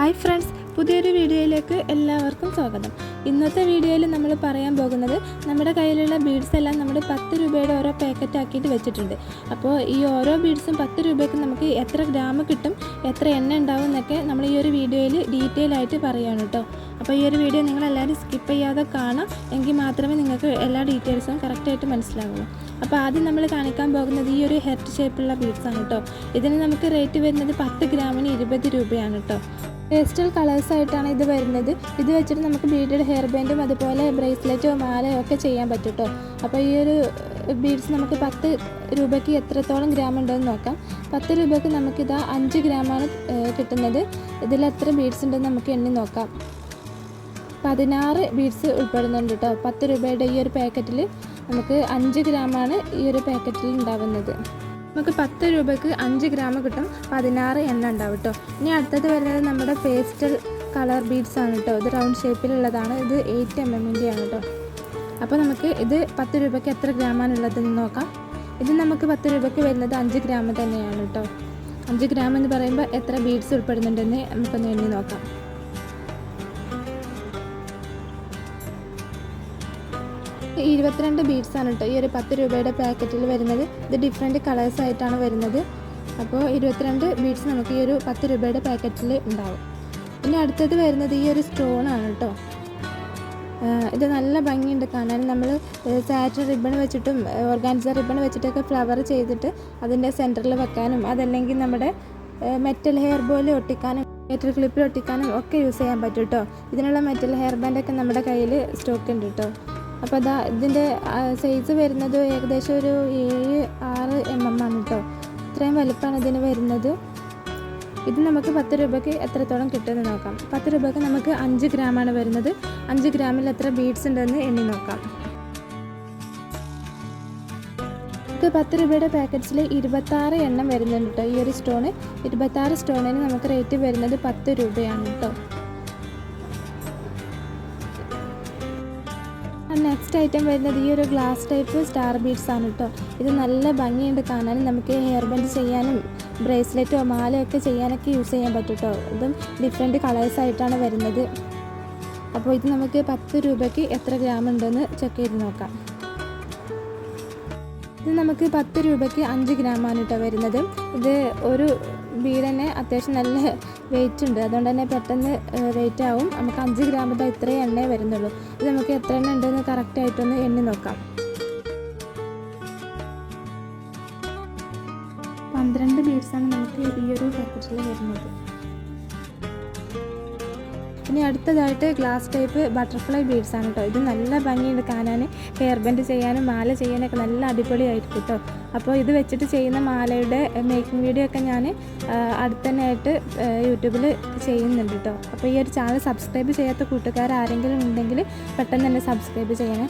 Hi friends, പുതിയൊരു വീഡിയോയിലേക്ക് എല്ലാവർക്കും സ്വാഗതം. ഇന്നത്തെ വീഡിയോയിൽ നമ്മൾ പറയാൻ പോകുന്നത് നമ്മുടെ കയ്യിലുള്ള ബീഡ്സ് എല്ലാം നമ്മൾ 10 രൂപയുടെ ഓരോ പാക്കറ്റ് ആക്കിയിട്ട് വെച്ചിട്ടുണ്ട്. അപ്പോൾ ഈ ഓരോ ബീഡ്സും 10 രൂപയ്ക്ക് നമുക്ക് എത്ര ഗ്രാം കിട്ടും, എത്ര എണ്ണ ഉണ്ടാവും എന്നൊക്കെ നമ്മൾ ഈ ഒരു വീഡിയോയിൽ ഡീറ്റെയിൽ ആയിട്ട് പറയുകയാണ് കേട്ടോ. അപ്പോൾ ഈ ഒരു വീഡിയോ നിങ്ങളെല്ലാവരും സ്കിപ്പ് ചെയ്യാതെ കാണാം, എങ്കിൽ മാത്രമേ നിങ്ങൾക്ക് എല്ലാ ഡീറ്റെയിൽസും കറക്റ്റായിട്ട് മനസ്സിലാവുള്ളൂ. അപ്പോൾ ആദ്യം നമ്മൾ കാണിക്കാൻ പോകുന്നത് ഈ ഒരു ഹെർട്ട് ഷേപ്പുള്ള ബീഡ്സാണ് കേട്ടോ. ഇതിന് നമുക്ക് റേറ്റ് വരുന്നത് 10 ഗ്രാമിന് 20 രൂപയാണ് കേട്ടോ. പേസ്റ്റൽ കളേഴ്സായിട്ടാണ് ഇത് വരുന്നത്. ഇത് വെച്ചിട്ട് നമുക്ക് ബീഡഡ് ഹെയർ ബാൻഡും അതുപോലെ ബ്രേസ്ലെറ്റോ മാലയോ ഒക്കെ ചെയ്യാൻ പറ്റും കേട്ടോ. അപ്പോൾ ഈ ഒരു ബീഡ്സ് നമുക്ക് 10 രൂപയ്ക്ക് എത്രത്തോളം ഗ്രാം ഉണ്ടെന്ന് നോക്കാം. 10 രൂപയ്ക്ക് നമുക്കിതാ 5 ഗ്രാമാണ് കിട്ടുന്നത്. ഇതിൽ എത്ര ബീഡ്സ് ഉണ്ടെന്ന് നമുക്ക് എണ്ണി നോക്കാം. 16 ബീഡ്സ് ഉൾപ്പെടുന്നുണ്ട് കേട്ടോ. 10 രൂപയുടെ ഈ ഒരു പാക്കറ്റിൽ നമുക്ക് 5 ഗ്രാമാണ് ഈ ഒരു പാക്കറ്റിൽ ഉണ്ടാവുന്നത്. നമുക്ക് 10 രൂപയ്ക്ക് 5 ഗ്രാം കിട്ടും, 16 എണ്ണ ഉണ്ടാവും കേട്ടോ. ഇനി അടുത്തത് വരുന്നത് നമ്മുടെ പേസ്റ്റൽ കളർ ബീഡ്സ് ആണ് കേട്ടോ. ഇത് റൗണ്ട് ഷേപ്പിലുള്ളതാണ്. ഇത് 8 mm ആണ് കേട്ടോ. അപ്പോൾ നമുക്ക് ഇത് 10 രൂപയ്ക്ക് എത്ര ഗ്രാമാണുള്ളതെന്ന് നോക്കാം. ഇത് നമുക്ക് 10 രൂപയ്ക്ക് വരുന്നത് 5 ഗ്രാം തന്നെയാണ് കേട്ടോ. 5 ഗ്രാം എന്ന് പറയുമ്പോൾ എത്ര ബീഡ്സ് ഉൾപ്പെടുന്നുണ്ടെന്ന് നമുക്കൊന്ന് എണ്ണി നോക്കാം. ഈ 22 ബീഡ്സാണ് കേട്ടോ ഈ ഒരു 10 രൂപയുടെ പാക്കറ്റിൽ വരുന്നത്. ഇത് ഡിഫറെൻറ്റ് കളേഴ്സ് ആയിട്ടാണ് വരുന്നത്. അപ്പോൾ 22 ബീഡ്സ് നമുക്ക് ഈ ഒരു 10 രൂപയുടെ പാക്കറ്റിൽ ഉണ്ടാവും. പിന്നെ അടുത്തത് വരുന്നത് ഈ ഒരു സ്റ്റോണാണ് കേട്ടോ. ഇത് നല്ല ഭംഗിയുണ്ട് കാണാൻ. നമ്മൾ സാറ്റൻ റിബൺ വെച്ചിട്ടും ഓർഗാൻസ റിബൺ വെച്ചിട്ടൊക്കെ ഫ്ലവർ ചെയ്തിട്ട് അതിൻ്റെ സെൻറ്ററിൽ വെക്കാനും അതല്ലെങ്കിൽ നമ്മുടെ മെറ്റൽ ഹെയർ ബോയിൽ ഒട്ടിക്കാനും മെറ്റൽ ക്ലിപ്പിൽ ഒട്ടിക്കാനും ഒക്കെ യൂസ് ചെയ്യാൻ പറ്റും കേട്ടോ. ഇതിനുള്ള മെറ്റൽ ഹെയർ ബാൻഡൊക്കെ നമ്മുടെ കയ്യിൽ സ്റ്റോക്ക് ഉണ്ട് കേട്ടോ. അപ്പോൾ അതാ ഇതിൻ്റെ സൈസ് വരുന്നത് ഏകദേശം ഒരു 7-6 mm ആണ് കേട്ടോ. ഇത്രയും വലുപ്പമാണ് ഇതിന് വരുന്നത്. ഇത് നമുക്ക് 10 രൂപയ്ക്ക് എത്രത്തോളം കിട്ടുമെന്ന് നോക്കാം. 10 രൂപയ്ക്ക് നമുക്ക് 5 ഗ്രാമാണ് വരുന്നത്. 5 ഗ്രാമിൽ എത്ര ബീഡ്സ് ഉണ്ടെന്ന് എണ്ണി നോക്കാം. നമുക്ക് 10 രൂപയുടെ പാക്കറ്റ്സിൽ 26 എണ്ണം വരുന്നുണ്ട് കേട്ടോ. ഈ ഒരു സ്റ്റോണ് 26 സ്റ്റോണിന് നമുക്ക് റേറ്റ് വരുന്നത് 10 രൂപയാണ് കേട്ടോ. നെക്സ്റ്റ് ഐറ്റം വരുന്നത് ഈ ഒരു ഗ്ലാസ് ടൈപ്പ് സ്റ്റാർ ബീഡ്സ് ആണ് കേട്ടോ. ഇത് നല്ല ഭംഗിയുണ്ട് കാണാൻ. നമുക്ക് ഹെയർ ബാൻഡ് ചെയ്യാനും ബ്രേസ്ലെറ്റോ മാലയോ ഒക്കെ ചെയ്യാനൊക്കെ യൂസ് ചെയ്യാൻ പറ്റും കേട്ടോ. ഇതും ഡിഫറെൻറ്റ് കളേഴ്സ് ആയിട്ടാണ് വരുന്നത്. അപ്പോൾ ഇത് നമുക്ക് 10 രൂപയ്ക്ക് എത്ര ഗ്രാം ഉണ്ടെന്ന് ചെക്ക് ചെയ്ത് നോക്കാം. ഇത് നമുക്ക് 10 രൂപയ്ക്ക് 5 ഗ്രാമാണ് കേട്ടോ വരുന്നത്. ഇത് ഒരു ബീഡ് തന്നെ അത്യാവശ്യം നല്ല വെയിറ്റ് ഉണ്ട്, അതുകൊണ്ട് തന്നെ പെട്ടെന്ന് വെയിറ്റ് ആവും. നമുക്ക് 5 ഗ്രാമിൻ്റെ ഇത്രയും എണ്ണേ വരുന്നുള്ളൂ. ഇത് നമുക്ക് എത്ര എണ്ണ ഉണ്ടെന്ന് കറക്റ്റായിട്ടൊന്ന് എണ്ണി നോക്കാം. 12 ബീഡ്സാണ് നമുക്ക് ഈ ഒരു പാക്കറ്റിൽ വരുന്നത്. ഇനി അടുത്തതായിട്ട് ഗ്ലാസ് ടൈപ്പ് ബട്ടർഫ്ലൈ ബീഡ്സ് ആണ് കേട്ടോ. ഇത് നല്ല ഭംഗിയുണ്ട് കാണാൻ. ഹെയർ ബാൻഡ് ചെയ്യാനും മാല ചെയ്യാനൊക്കെ നല്ല അടിപൊളിയായിരിക്കും കേട്ടോ. അപ്പോൾ ഇത് വെച്ചിട്ട് ചെയ്യുന്ന മാലയുടെ മേക്കിംഗ് വീഡിയോ ഒക്കെ ഞാൻ അടുത്ത് തന്നെ ആയിട്ട് യൂട്യൂബിൽ ചെയ്യുന്നുണ്ട് കേട്ടോ. അപ്പോൾ ഈ ഒരു ചാനൽ സബ്സ്ക്രൈബ് ചെയ്യാത്ത കൂട്ടുകാർ ആരെങ്കിലും ഉണ്ടെങ്കിൽ പെട്ടെന്ന് തന്നെ സബ്സ്ക്രൈബ് ചെയ്യണേ.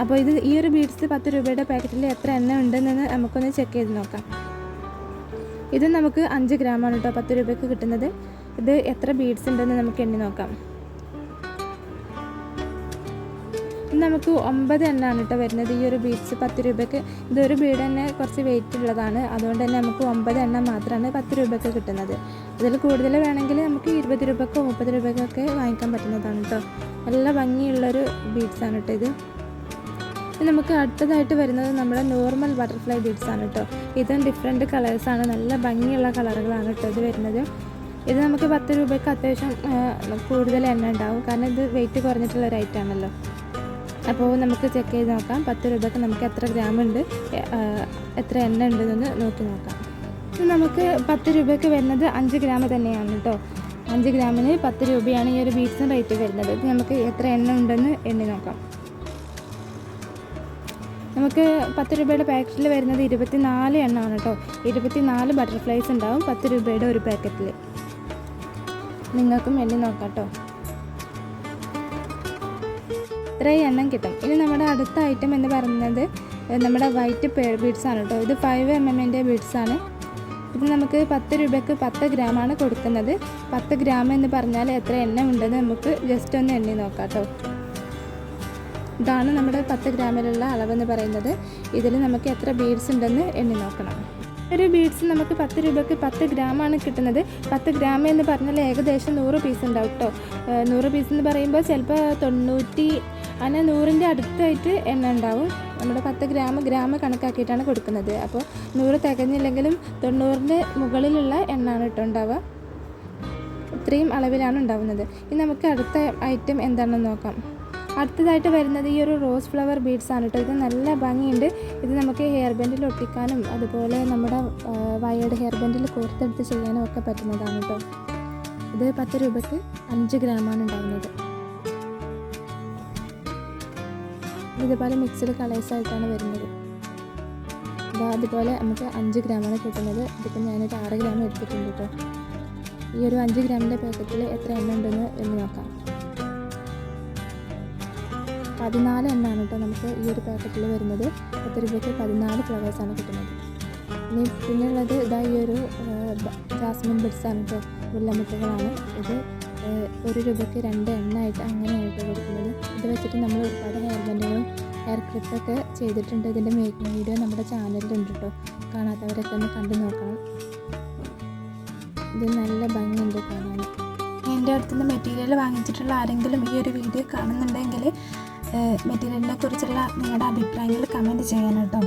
അപ്പോൾ ഇത് ഈ ഒരു ബീഡ്സ് 10 രൂപയുടെ പാക്കറ്റിൽ എത്ര എണ്ണ ഉണ്ടെന്ന് നമുക്കൊന്ന് ചെക്ക് ചെയ്ത് നോക്കാം. ഇത് നമുക്ക് 5 ഗ്രാമാണ് കേട്ടോ 10 രൂപയ്ക്ക് കിട്ടുന്നത്. ഇത് എത്ര ബീഡ്സ് ഉണ്ടെന്ന് നമുക്ക് എണ്ണി നോക്കാം. ഇത് നമുക്ക് 9 എണ്ണമാണ് കേട്ടോ വരുന്നത് ഈ ഒരു ബീഡ്സ് 10 രൂപയ്ക്ക്. ഇതൊരു ബീഡ് തന്നെ കുറച്ച് വെയിറ്റ് ഉള്ളതാണ്, അതുകൊണ്ട് തന്നെ നമുക്ക് 9 എണ്ണം മാത്രമാണ് 10 രൂപയ്ക്ക് കിട്ടുന്നത്. അതിൽ കൂടുതൽ വേണമെങ്കിൽ നമുക്ക് 20 രൂപയ്ക്കോ 30 രൂപയ്ക്കൊക്കെ വാങ്ങിക്കാൻ പറ്റുന്നതാണ് കേട്ടോ. നല്ല ഭംഗിയുള്ളൊരു ബീഡ്സാണ് കേട്ടോ ഇത്. നമുക്ക് അടുത്തതായിട്ട് വരുന്നത് നമ്മുടെ നോർമൽ ബട്ടർഫ്ലൈ ബീഡ്സ് ആണ് കേട്ടോ. ഇതും ഡിഫറെൻറ്റ് കളേഴ്സാണ്, നല്ല ഭംഗിയുള്ള കളറുകളാണ് കേട്ടോ ഇത് വരുന്നത്. ഇത് നമുക്ക് 10 രൂപയ്ക്ക് അത്യാവശ്യം കൂടുതൽ എണ്ണ ഉണ്ടാവും, കാരണം ഇത് വെയിറ്റ് കുറഞ്ഞിട്ടുള്ള ഒരു ഐറ്റം ആണല്ലോ. അപ്പോൾ നമുക്ക് ചെക്ക് ചെയ്ത് നോക്കാം 10 രൂപയ്ക്ക് നമുക്ക് എത്ര ഗ്രാം ഉണ്ട്, എത്ര എണ്ണ ഉണ്ടെന്ന് നോക്കി നോക്കാം. ഇത് നമുക്ക് 10 രൂപയ്ക്ക് വരുന്നത് 5 ഗ്രാം തന്നെയാണ് കേട്ടോ. 5 ഗ്രാമിന് 10 രൂപയാണ് ഈ ഒരു ബീഡ്സിന് റേറ്റ് വരുന്നത്. ഇത് നമുക്ക് എത്ര എണ്ണ ഉണ്ടെന്ന് എണ്ണി നോക്കാം. നമുക്ക് 10 രൂപയുടെ പാക്കറ്റിൽ വരുന്നത് 24 എണ്ണമാണ് കേട്ടോ. 24 ബട്ടർഫ്ലൈസ് ഉണ്ടാവും 10 രൂപയുടെ ഒരു പാക്കറ്റിൽ. നിങ്ങൾക്കും എണ്ണി നോക്കാം കേട്ടോ. ഇത്രയും എണ്ണം കിട്ടും. ഇനി നമ്മുടെ അടുത്ത ഐറ്റം എന്ന് പറയുന്നത് നമ്മുടെ വൈറ്റ് പേൾ ബീഡ്സ് ആണ് കേട്ടോ. ഇത് 5 mm ബീഡ്സാണ്. ഇത് നമുക്ക് 10 രൂപയ്ക്ക് 10 ഗ്രാമാണ് കൊടുക്കുന്നത്. 10 ഗ്രാം എന്ന് പറഞ്ഞാൽ എത്ര എണ്ണ ഉണ്ടെന്ന് നമുക്ക് ജസ്റ്റ് ഒന്ന് എണ്ണി നോക്കാം കേട്ടോ. ഇതാണ് നമ്മുടെ 10 ഗ്രാമിലുള്ള അളവെന്ന് പറയുന്നത്. ഇതിൽ നമുക്ക് എത്ര ബീഡ്സ് ഉണ്ടെന്ന് എണ്ണി നോക്കണം. ഒരു ബീഡ്സ് നമുക്ക് 10 രൂപയ്ക്ക് 10 ഗ്രാമാണ് കിട്ടുന്നത്. 10 ഗ്രാം എന്ന് പറഞ്ഞാൽ ഏകദേശം 100 പീസ് ഉണ്ടാവും കേട്ടോ. 100 പീസ് എന്ന് പറയുമ്പോൾ ചിലപ്പോൾ 90 അങ്ങനെ 100ൻ്റെ അടുത്തായിട്ട് എണ്ണ ഉണ്ടാവും. നമ്മുടെ 10 ഗ്രാം കണക്കാക്കിയിട്ടാണ് കൊടുക്കുന്നത്. അപ്പോൾ 100 തികഞ്ഞില്ലെങ്കിലും 90ന് മുകളിലുള്ള എണ്ണയാണ് കേട്ടോ ഉണ്ടാവുക. ഇത്രയും അളവിലാണ് ഉണ്ടാവുന്നത്. ഇനി നമുക്ക് അടുത്ത ഐറ്റം എന്താണെന്ന് നോക്കാം. അടുത്തതായിട്ട് വരുന്നത് ഈ ഒരു റോസ് ഫ്ലവർ ബീഡ്സ് ആണ് കേട്ടോ. ഇത് നല്ല ഭംഗിയുണ്ട്. ഇത് നമുക്ക് ഹെയർ ബാൻഡിൽ ഒട്ടിക്കാനും അതുപോലെ നമ്മുടെ വയേർഡ് ഹെയർ ബാൻഡിൽ കോർത്തെടുത്ത് ചെയ്യാനും ഒക്കെ പറ്റുന്നതാണ് കേട്ടോ. ഇത് 10 രൂപയ്ക്ക് 5 ഗ്രാമാണ് ഉണ്ടാകുന്നത്. ഇതുപോലെ മിക്സ്ഡ് കളേഴ്സായിട്ടാണ് വരുന്നത്. അതുപോലെ നമുക്ക് 5 ഗ്രാമാണ് കിട്ടുന്നത്. ഇതിപ്പോൾ ഞാനൊരു 6 ഗ്രാം എടുത്തിട്ടുണ്ട് കേട്ടോ. ഈ ഒരു 5 ഗ്രാമിൻ്റെ പാക്കറ്റിൽ എത്ര എണ്ണ ഉണ്ടെന്ന് എന്ന് നോക്കാം. 14 എണ്ണമാണ് കേട്ടോ നമുക്ക് ഈ ഒരു പാക്കറ്റിൽ വരുന്നത്. 10 രൂപയ്ക്ക് 14 ഫ്ലവേഴ്സാണ് കിട്ടുന്നത്. ഇനി പിന്നെയുള്ളത് ഇതാ ഈ ഒരു ജാസ്മിൻ ബിഡ്സാണ് കേട്ടോ. മുല്ലമുട്ടുകളാണ്. ഇത് 1 രൂപയ്ക്ക് 2 എണ്ണമായിട്ട് അങ്ങനെയായിട്ട് കൊടുക്കുന്നത്. ഇത് വെച്ചിട്ട് നമ്മൾ ഒരുപാട് ഹെയർ ബാൻഡുകളും ഹെയർ ക്ലിപ്പൊക്കെ ചെയ്തിട്ടുണ്ട്. ഇതിൻ്റെ മേക്കിംഗ് വീഡിയോ നമ്മുടെ ചാനലിലുണ്ട് കേട്ടോ. കാണാത്തവരൊക്കെ ഒന്ന് കണ്ടു നോക്കണം. ഇത് നല്ല ഭംഗിയുണ്ട് കാണാൻ. എൻ്റെ അടുത്തുനിന്ന് മെറ്റീരിയൽ വാങ്ങിച്ചിട്ടുള്ള ആരെങ്കിലും ഈ ഒരു വീഡിയോ കാണുന്നുണ്ടെങ്കിൽ മെറ്റീരിയലിനെ കുറിച്ചുള്ള നിങ്ങളുടെ അഭിപ്രായങ്ങൾ കമൻറ്റ് ചെയ്യാൻ കേട്ടോ.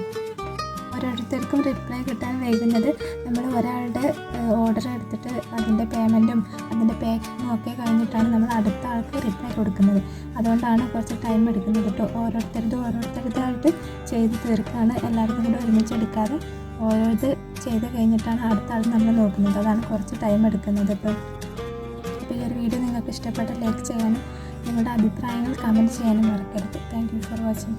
ഓരോരുത്തർക്കും റിപ്ലൈ കിട്ടാൻ വൈകുന്നത് നമ്മൾ ഒരാളുടെ ഓർഡർ എടുത്തിട്ട് അതിൻ്റെ പേയ്മെൻറ്റും അതിൻ്റെ പാക്കിങ്ങും ഒക്കെ കഴിഞ്ഞിട്ടാണ് നമ്മൾ അടുത്ത ആൾക്ക് റിപ്ലൈ കൊടുക്കുന്നത്. അതുകൊണ്ടാണ് കുറച്ച് ടൈം എടുക്കുന്നത് കേട്ടോ. ഓരോരുത്തരുതായിട്ട് ചെയ്ത് തീർക്കാണ്. എല്ലാവർക്കും കൂടെ ഒരുമിച്ച് എടുക്കാതെ ഓരോത് ചെയ്ത് കഴിഞ്ഞിട്ടാണ് അടുത്ത ആൾ നമ്മൾ നോക്കുന്നത്. അതാണ് കുറച്ച് ടൈം എടുക്കുന്നത് കേട്ടോ. അപ്പോൾ ഈ ഒരു വീഡിയോ നിങ്ങൾക്ക് ഇഷ്ടപ്പെട്ട ലൈക്ക് ചെയ്യാനും നിങ്ങളുടെ അഭിപ്രായങ്ങൾ കമൻറ്റ് ചെയ്യാനും മറക്കരുത്. Thank you for watching.